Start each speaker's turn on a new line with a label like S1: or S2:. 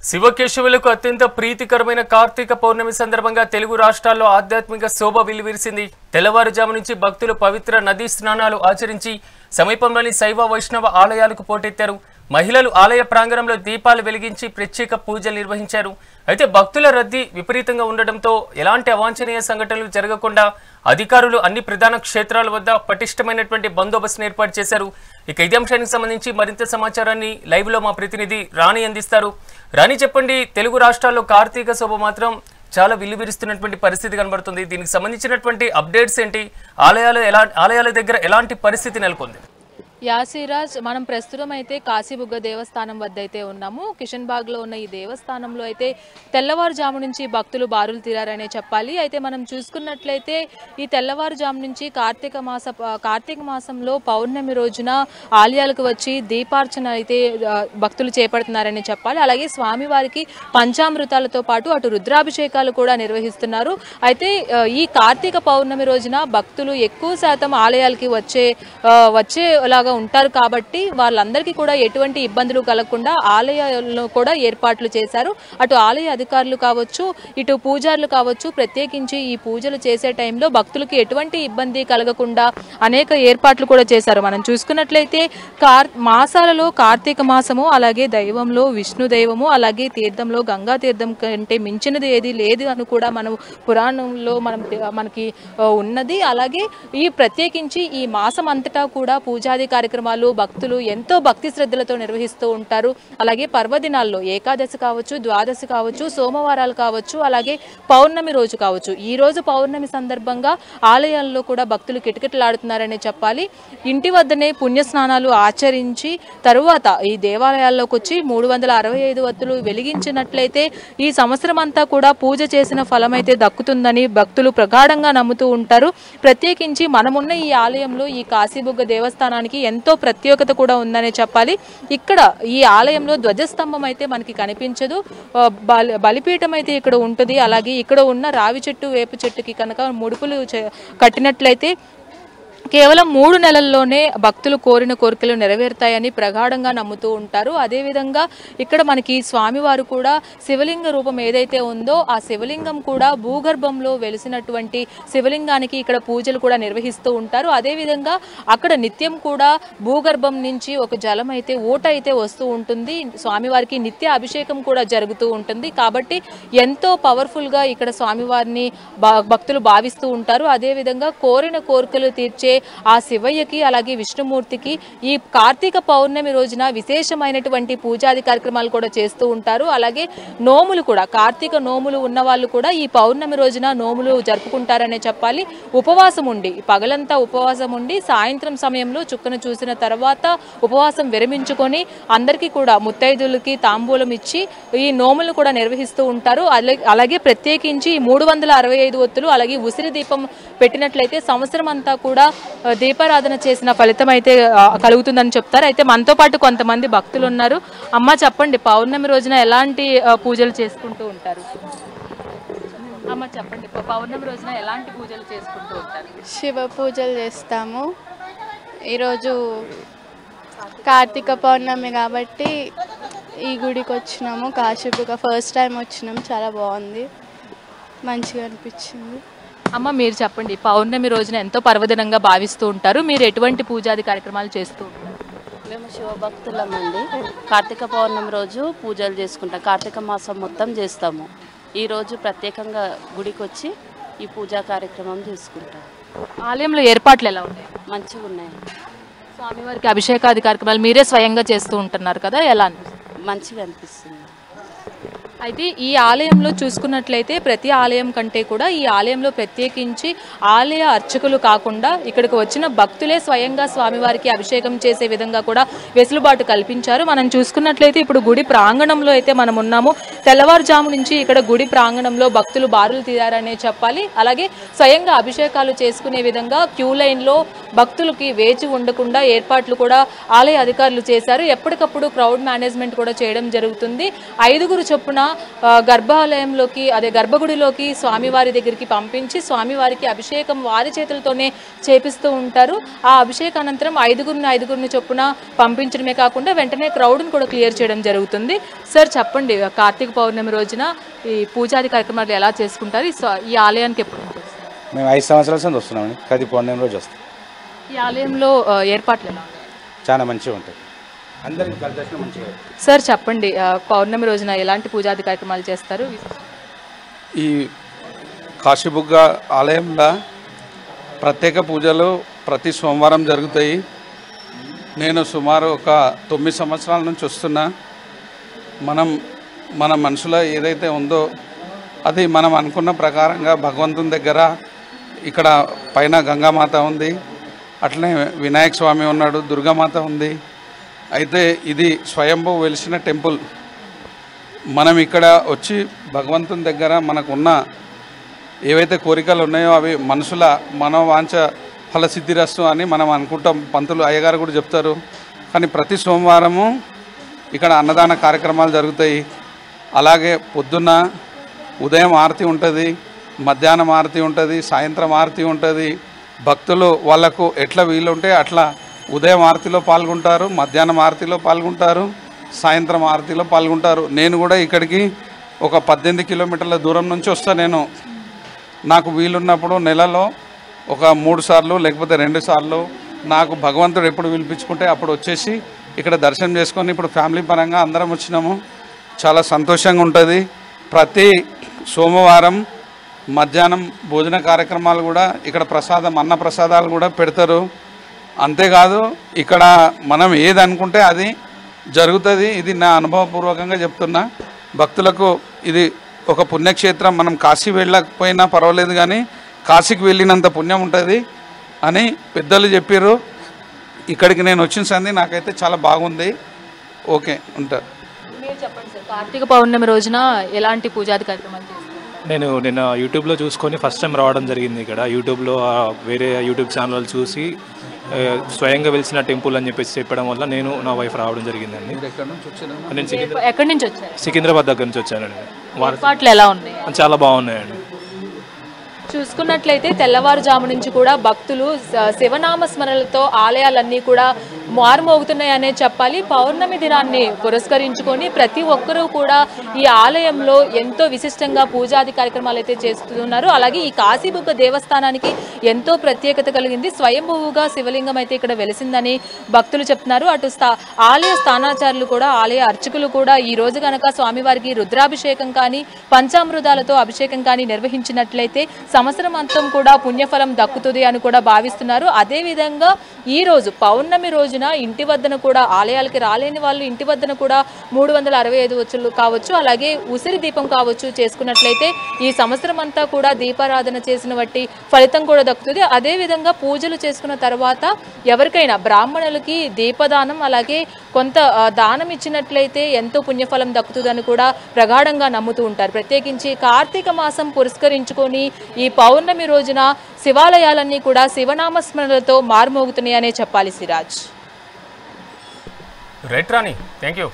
S1: శివకేశవులకు అత్యంత ప్రీతికరమైన కార్తీక పౌర్ణమి సందర్భంగా తెలుగు రాష్ట్రాల్లో ఆధ్యాత్మిక శోభ వెలువరిసింది. తెల్లవారుజాము నుంచి భక్తులు పవిత్ర నదీ స్నానాలు ఆచరించి సమీపంలోని శైవ వైష్ణవ ఆలయాలకు పోటెత్తారు. మహిళలు ఆలయ ప్రాంగణంలో దీపాలు వెలిగించి ప్రత్యేక పూజలు నిర్వహించారు. అయితే భక్తుల రద్దీ విపరీతంగా ఉండడంతో ఎలాంటి అవాంఛనీయ సంఘటనలు జరగకుండా అధికారులు అన్ని ప్రధాన క్షేత్రాల వద్ద పటిష్టమైనటువంటి బందోబస్తును ఏర్పాటు చేశారు. ఇక ఇదే అంశానికి సంబంధించి మరింత సమాచారాన్ని లైవ్ లో మా ప్రతినిధి రాణి అందిస్తారు. రాణి, చెప్పండి, తెలుగు రాష్ట్రాల్లో కార్తీక శోభ మాత్రం చాలా విలువిరుస్తున్నటువంటి పరిస్థితి కనబడుతుంది. దీనికి సంబంధించినటువంటి అప్డేట్స్ ఏంటి? ఆలయాల దగ్గర ఎలాంటి పరిస్థితి నెలకొంది?
S2: యాసిరాజ్, మనం ప్రస్తుతం అయితే కాశీబుగ్గ దేవస్థానం వద్ద అయితే ఉన్నాము. కిషన్ బాగ్లో ఉన్న ఈ దేవస్థానంలో అయితే తెల్లవారుజాము నుంచి భక్తులు బారులు తీరారనే చెప్పాలి. అయితే మనం చూసుకున్నట్లయితే ఈ తెల్లవారుజాము నుంచి కార్తీక మాసంలో పౌర్ణమి రోజున ఆలయాలకు వచ్చి దీపార్చన అయితే భక్తులు చేపడుతున్నారని చెప్పాలి. అలాగే స్వామివారికి పంచామృతాలతో పాటు అటు రుద్రాభిషేకాలు కూడా నిర్వహిస్తున్నారు. అయితే ఈ కార్తీక పౌర్ణమి రోజున భక్తులు ఎక్కువ శాతం ఆలయాలకి వచ్చేలాగా ఉంటారు కాబట్టి వాళ్ళందరికీ కూడా ఎటువంటి ఇబ్బందులు కలగకుండా ఆలయాల్లో కూడా ఏర్పాట్లు చేశారు. అటు ఆలయ అధికారులు కావచ్చు, ఇటు పూజారులు కావచ్చు, ప్రత్యేకించి ఈ పూజలు చేసే టైంలో భక్తులకి ఎటువంటి ఇబ్బంది కలగకుండా అనేక ఏర్పాట్లు కూడా చేశారు. మనం చూసుకున్నట్లయితే మాసాలలో కార్తీక మాసము, అలాగే దైవంలో విష్ణు దైవము, అలాగే తీర్థంలో గంగా తీర్థం కంటే మించినది ఏది లేదు అని కూడా మనం పురాణంలో మనకి ఉన్నది. అలాగే ఈ ప్రత్యేకించి ఈ మాసం అంతటా కూడా పూజాది కార్యక్రమాలు భక్తులు ఎంతో భక్తి శ్రద్ధలతో నిర్వహిస్తూ ఉంటారు. అలాగే పర్వదినాల్లో ఏకాదశి కావచ్చు, ద్వాదశి కావచ్చు, సోమవారాలు కావచ్చు, అలాగే పౌర్ణమి రోజు కావచ్చు. ఈ రోజు పౌర్ణమి సందర్భంగా ఆలయాల్లో కూడా భక్తులు కిటకిటలాడుతున్నారనే చెప్పాలి. ఇంటి వద్దనే పుణ్యస్నానాలు ఆచరించి తరువాత ఈ దేవాలయాల్లోకి వచ్చి 365 వత్తులు వెలిగించినట్లయితే ఈ సంవత్సరం అంతా కూడా పూజ చేసిన ఫలం అయితే దక్కుతుందని భక్తులు ప్రగాఢంగా నమ్ముతూ ఉంటారు. ప్రత్యేకించి మనమున్న ఈ ఆలయంలో ఈ కాశీబుగ్గ దేవస్థానానికి ఎంతో ప్రత్యేకత కూడా ఉందనే చెప్పాలి. ఇక్కడ ఈ ఆలయంలో ధ్వజస్తంభం అయితే మనకి కనిపించదు, బలిపీఠం అయితే ఇక్కడ ఉంటుంది. అలాగే ఇక్కడ ఉన్న రావి చెట్టు, వేప చెట్టుకి కనుక ముడుపులు కట్టినట్లయితే కేవలం 3 నెలల్లోనే భక్తులు కోరిన కోరికలు నెరవేరుతాయని ప్రగాఢంగా నమ్ముతూ ఉంటారు. అదేవిధంగా ఇక్కడ మనకి స్వామివారు కూడా శివలింగ రూపం ఏదైతే ఉందో ఆ శివలింగం కూడా భూగర్భంలో వెలిసినటువంటి శివలింగానికి ఇక్కడ పూజలు కూడా నిర్వహిస్తూ ఉంటారు. అదేవిధంగా అక్కడ నిత్యం కూడా భూగర్భం నుంచి ఒక జలం అయితే ఊట అయితే వస్తూ ఉంటుంది. స్వామివారికి నిత్య అభిషేకం కూడా జరుగుతూ ఉంటుంది. కాబట్టి ఎంతో పవర్ఫుల్ గా ఇక్కడ స్వామివారిని భక్తులు భావిస్తూ ఉంటారు. అదేవిధంగా కోరిన కోరికలు తీర్చే ఆ శివయ్యకి అలాగే విష్ణుమూర్తికి ఈ కార్తీక పౌర్ణమి రోజున విశేషమైనటువంటి పూజాది కార్యక్రమాలు కూడా చేస్తూ ఉంటారు. అలాగే నోములు కూడా, కార్తీక నోములు ఉన్న వాళ్ళు కూడా ఈ పౌర్ణమి రోజున నోములు జరుపుకుంటారనే చెప్పాలి. ఉపవాసం ఉండి పగలంతా ఉపవాసం ఉండి సాయంత్రం సమయంలో చుక్కను చూసిన తర్వాత ఉపవాసం విరమించుకొని అందరికీ కూడా ముత్తైదులకి తాంబూలం ఇచ్చి ఈ నోములు కూడా నిర్వహిస్తూ ఉంటారు. అలాగే ప్రత్యేకించి 365 ఒత్తులు అలాగే ఉసిరి దీపం పెట్టినట్లయితే సంవత్సరం అంతా కూడా దీపారాధన చేసిన ఫలితం అయితే కలుగుతుందని చెప్తారు. అయితే మనతో పాటు కొంతమంది భక్తులు ఉన్నారు. అమ్మ, చెప్పండి, పౌర్ణమి రోజున ఎలాంటి పూజలు చేసుకుంటూ ఉంటారు? అమ్మ చెప్పండి, పౌర్ణమి రోజున ఎలాంటి పూజలు చేసుకుంటూ ఉంటారు?
S3: శివ పూజలు చేస్తాము. ఈరోజు కార్తీక పౌర్ణమి కాబట్టి ఈ గుడికి వచ్చినాము. కాశీబుగ్గ ఫస్ట్ టైం వచ్చినాము. చాలా బాగుంది, మంచిగా అనిపించింది.
S2: అమ్మ, మీరు చెప్పండి, పౌర్ణమి రోజున ఎంతో పర్వదినంగా భావిస్తూ ఉంటారు. మీరు ఎటువంటి పూజాది కార్యక్రమాలు చేస్తూ ఉంటారు?
S4: మేము శివభక్తులమండి. కార్తీక పౌర్ణమి రోజు పూజలు చేసుకుంటాం. కార్తీక మాసం మొత్తం చేస్తాము. ఈరోజు ప్రత్యేకంగా గుడికి వచ్చి ఈ పూజా కార్యక్రమం చేసుకుంటాం.
S2: ఆలయంలో ఏర్పాట్లు ఎలా ఉన్నాయి?
S4: మంచిగా ఉన్నాయి.
S2: స్వామివారికి అభిషేకాది కార్యక్రమాలు మీరే స్వయంగా చేస్తూ ఉంటున్నారు కదా, ఎలా అనిపిస్తుంది?
S4: మంచిగా అనిపిస్తుంది.
S2: అయితే ఈ ఆలయంలో చూసుకున్నట్లయితే ప్రతి ఆలయం కంటే కూడా ఈ ఆలయంలో ప్రత్యేకించి ఆలయ అర్చకులు కాకుండా ఇక్కడికి వచ్చిన భక్తులే స్వయంగా స్వామివారికి అభిషేకం చేసే విధంగా కూడా వెసులుబాటు కల్పించారు. మనం చూసుకున్నట్లయితే ఇప్పుడు గుడి ప్రాంగణంలో అయితే మనం ఉన్నాము. తెల్లవారుజాము నుంచి ఇక్కడ గుడి ప్రాంగణంలో భక్తులు బారులు తీరారనే చెప్పాలి. అలాగే స్వయంగా అభిషేకాలు చేసుకునే విధంగా క్యూ లైన్లో భక్తులకి వేచి ఉండకుండా ఏర్పాట్లు కూడా ఆలయ అధికారులు చేశారు. ఎప్పటికప్పుడు క్రౌడ్ మేనేజ్మెంట్ కూడా కూడా చేయడం జరుగుతుంది. 5గురు చొప్పున గర్భాలయంలోకి అదే గర్భగుడిలోకి స్వామివారి దగ్గరికి పంపించి స్వామివారికి అభిషేకం వారి చేతులతోనే చేపిస్తూ ఉంటారు. ఆ అభిషేకానంతరం 5గురిని చొప్పున పంపించడమే కాకుండా వెంటనే క్రౌడ్ను కూడా క్లియర్ చేయడం జరుగుతుంది. సార్ చెప్పండి, కార్తీక పౌర్ణమి రోజున ఈ పూజాది కార్యక్రమాలు ఎలా చేసుకుంటారు? ఈ ఆలయానికి ఎప్పుడు
S5: మేము 5 సంవత్సరాల నుంచి వస్తున్నామండి. కార్తీక పౌర్ణమి రోజు వస్తాం.
S2: ఈ ఆలయంలో ఏర్పాట్లు ఎలా ఉంటాయి?
S5: చాలా మంచిగా ఉంటుంది, అందరికి దర్శనం మంచిగా.
S2: సార్ చెప్పండి, పౌర్ణమి రోజున ఎలాంటి పూజాది కార్యక్రమాలు చేస్తారు?
S6: ఈ కాశీబుగ్గ ఆలయంలో ప్రత్యేక పూజలు ప్రతి సోమవారం జరుగుతాయి. నేను సుమారు ఒక 9 సంవత్సరాల నుంచి వస్తున్నా. మన మనసులో ఏదైతే ఉందో అది మనం అనుకున్న ప్రకారంగా భగవంతుని దగ్గర ఇక్కడ పైన గంగామాత ఉంది, అట్లనే వినాయక స్వామి ఉన్నాడు, దుర్గామాత ఉంది. అయితే ఇది స్వయంభూ వెలిసిన టెంపుల్. మనం ఇక్కడ వచ్చి భగవంతుని దగ్గర మనకున్న ఏవైతే కోరికలు ఉన్నాయో అవి మనసుల మనోవాంఛ ఫలసిద్ధిరస్తు అని మనం అనుకుంటాం. పంతులు అయ్యగారు కూడా చెప్తారు. కానీ ప్రతి సోమవారము ఇక్కడ అన్నదాన కార్యక్రమాలు జరుగుతాయి. అలాగే పొద్దున్న ఉదయం ఆరతి ఉంటుంది, మధ్యాహ్నం ఆరతి ఉంటుంది, సాయంత్రం ఆరతి ఉంటుంది. భక్తులు వాళ్ళకు ఎట్లా వీలుంటే అట్లా ఉదయం ఆరతిలో పాల్గొంటారు, మధ్యాహ్నం ఆరతిలో పాల్గొంటారు, సాయంత్రం ఆరతిలో పాల్గొంటారు. నేను కూడా ఇక్కడికి ఒక 18 కిలోమీటర్ల దూరం నుంచి వస్తాను. నేను నాకు వీలున్నప్పుడు నెలలో ఒక 3 సార్లు లేకపోతే 2 సార్లు నాకు భగవంతుడు ఎప్పుడు పిలిపించుకుంటే అప్పుడు వచ్చేసి ఇక్కడ దర్శనం చేసుకొని ఇప్పుడు ఫ్యామిలీ పరంగా అందరం వచ్చినాము. చాలా సంతోషంగా ఉంటుంది. ప్రతి సోమవారం మధ్యాహ్నం భోజన కార్యక్రమాలు కూడా ఇక్కడ అన్న ప్రసాదాలు కూడా పెడతారు. అంతేకాదు ఇక్కడ మనం ఏది అనుకుంటే అది జరుగుతుంది. ఇది నా అనుభవపూర్వకంగా చెప్తున్నా. భక్తులకు ఇది ఒక పుణ్యక్షేత్రం. మనం కాశీ వెళ్ళకపోయినా పర్వాలేదు, కానీ కాశీకి వెళ్ళినంత పుణ్యం ఉంటుంది అని పెద్దలు చెప్పారు. ఇక్కడికి నేను వచ్చిన సంది నాకైతే చాలా బాగుంది. ఓకే ఉంటారు.
S2: మీరు చెప్పండి సార్, కార్తీక పౌర్ణమి రోజున ఎలాంటి పూజాది కార్యక్రమాలు చేస్తారు?
S7: నేను నిన్న యూట్యూబ్లో చూసుకొని ఫస్ట్ టైం రావడం జరిగింది. ఇక్కడ యూట్యూబ్లో వేరే యూట్యూబ్ ఛానల్ చూసి స్వయంగా వెలిసిన టెంపుల్ అని చెప్పేసి చెప్పడం వల్ల నేను నా వైఫ్ రావడం జరిగిందండి. నేను
S2: ఎక్కడి నుంచి వచ్చారు?
S7: సికింద్రాబాద్ దగ్గర నుంచి వచ్చానండి.
S2: ఏర్పాట్లు ఎలా ఉన్నాయి?
S7: చాలా బాగున్నాయండి.
S2: చూసుకున్నట్లయితే తెల్లవారుజాము నుంచి కూడా భక్తులు శివనామ స్మరణలతో ఆలయాలన్నీ కూడా మారుమోగుతున్నాయనే చెప్పాలి. పౌర్ణమి దినాన్ని పురస్కరించుకొని ప్రతి ఒక్కరూ కూడా ఈ ఆలయంలో ఎంతో విశిష్టంగా పూజాది కార్యక్రమాలు అయితే చేస్తున్నారు. అలాగే ఈ కాశీబుగ్గ దేవస్థానానికి ఎంతో ప్రత్యేకత కలిగింది. స్వయంభూగా శివలింగం అయితే ఇక్కడ వెలిసిందని భక్తులు చెప్తున్నారు. అటు ఆలయ స్థానాచారులు కూడా ఆలయ అర్చకులు కూడా ఈ రోజు కనుక స్వామివారికి రుద్రాభిషేకం కానీ పంచామృతాలతో అభిషేకం కానీ నిర్వహించినట్లయితే సంవత్సరం అంతం కూడా పుణ్యఫలం దక్కుతుంది అని కూడా భావిస్తున్నారు. అదేవిధంగా ఈ రోజు పౌర్ణమి రోజున ఇంటి వద్దన కూడా ఆలయాలకి రాలేని వాళ్ళు ఇంటి వద్దన కూడా 365 వచ్చులు కావచ్చు, అలాగే ఉసిరి దీపం కావచ్చు చేసుకున్నట్లయితే ఈ సంవత్సరం అంతా కూడా దీపారాధన చేసిన బట్టి ఫలితం కూడా దక్కుతుంది. అదేవిధంగా పూజలు చేసుకున్న తర్వాత ఎవరికైనా బ్రాహ్మణులకి దీపదానం అలాగే కొంత దానం ఇచ్చినట్లయితే ఎంతో పుణ్యఫలం దక్కుతుందని కూడా ప్రగాఢంగా నమ్ముతూ ఉంటారు. ప్రత్యేకించి కార్తీక మాసం పురస్కరించుకొని ఈ పౌర్ణమి రోజున శివాలయాలన్నీ కూడా శివనామస్మరణలతో మారుమోగుతున్నాయనే చెప్పాలి. Siraj.
S1: Right Rani, thank you.